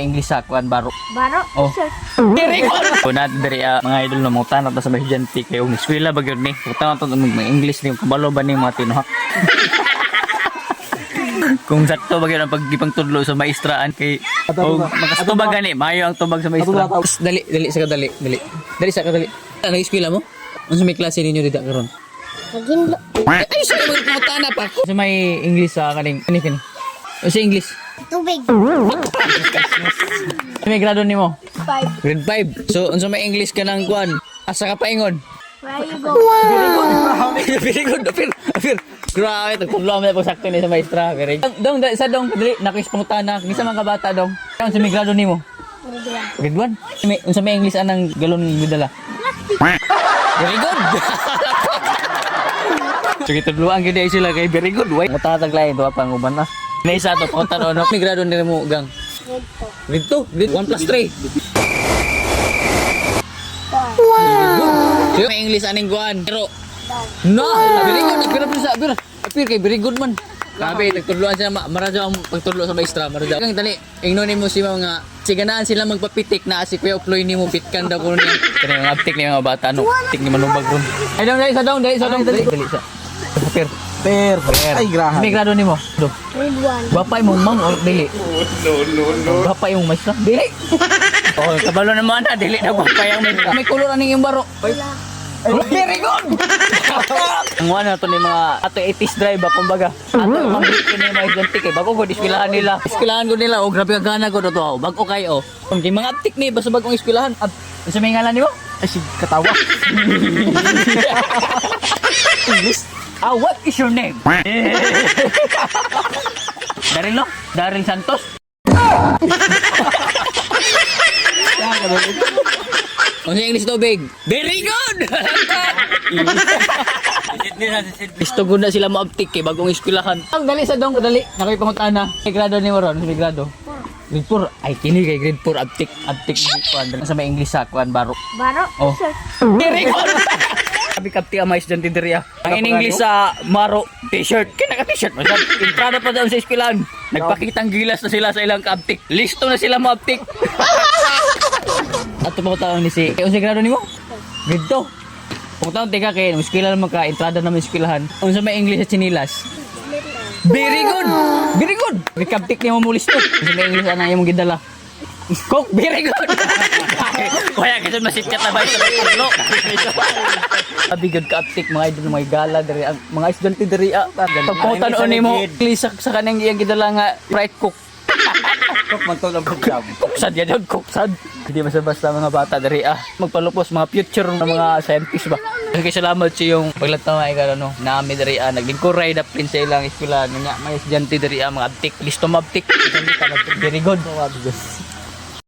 English sa kuan baro. Baro? Oh. Sure. Diri ko. Kuna diri mga idol na mga tanong ta sa estudyante kay ug eskwela ba gyud ni. Utang to mag English ni kabalo ba ni mga tinuha. Kung sakto ba gyud ang pagipang tudlo sa maestraan kay og makastubag gani maayo ang tubag sa maestra. Dali sa kadali, dali. Dali sa kadali. Ano eskwela mo? Unsa may klase ninyo dito karon? Naghinlo. Ay sa mga tana pa. Sa may English sa kaning kini. O sa English. Tubig. May grado nimo? 5. Grade 5. So unsa may English ka nang kuan? Asa ka paingon? Where you go? Very good. Apir. Grabe, tagtudlo mo na pag sakto ni sa maestra. Very good. Dong, sa dong, dali, nakispangutana. Kisa mga kabata dong. Kaya sa may grado nimo? Grade 1. Unsa may English anang galon ni gidala? Very good. Sige, tudloan gid ay sila kay very good. Why? Mutatag lain to pang uban na. May isa to kontan ono. May grado ni mo gang. Grade 2. Grade 1 plus 3. Wow. May English aning kuan. Pero no, very good. Apir kay very good man. Sabi, nagtudloan siya, maradyo ang pagtudlo sa maestra, maradyo. Kang dali, ingnonin mo si mga, siganaan sila magpapitik na si Kuya Uploy ni mo, pitkan daw ko niya. Kaya yung aptik niya mga bata, no? Aptik ni manubag ron. Ay, dali, sa dong, dali. Dali sa. Apir. Ay, grahan. May grado ni mo? Grade 1. Bapay mong mang, o dili? No. Bapay mong maestra? Dili. Oh, kabalo naman na, dili na bapay ang maestra. May kulor aning yung baro. Very good! Ang wala to ni mga ato 80s drive ba kumbaga. Ato ang break ni mga estudyante kay bago ko eskwelahan nila. Eskwelahan ko nila oh grabe ka gana ko to. Bago kayo oh. Kung di mga aptik ni basta bagong eskwelahan. Sa may ngalan nimo? Ay si katawa. English. What is your name? Daryl no? Daryl Santos. Ang English tubig. Very good! Gusto ko na sila maaptik eh, bagong eskwelahan. Ang dali sa dong, dali. Nakoy pangutana. May grado ni mo ron, may grado. Grade 4. Ay, kini kay grade 4, aptik kuan. Sa may English sa kuan, baro. Baro? Oh. Sure. Very good! Sabi kapti ang mais dyan tindiriya. Ang in English sa maro, t-shirt. Kaya naka-t-shirt mo. Entrada pa doon sa eskwelahan. Nagpakitang gilas na sila sa ilang kaaptik. Listo na sila maaptik. At pagkataon ni si unsa grado nimo? Grade 2. Pagkataon tika kay eskwela naman ka entrada naman eskwelahan. Unsa may English sa chinilas? Very good. Very good. Recaptik niya mo listo. Unsa may English ana imong gidala? Cook, very good. Kaya kasi masitkat na ba sa paglo. Abi good ka aptik mga idol mga gala diri ang mga estudyante diri. Pagkataon nimo sa kanang iyang gidala nga fried cook. Kok man to lang program. Kuksad yan yun, kuksad. Hindi basta mga bata dari magpalupos mga future ng mga scientist ba. Kaya salamat sa yung paglataway ka no. Nami dari naglingkuray na pin sa ilang eskwela nga may estudyante dari mga aptik, listo mabtik. Very good.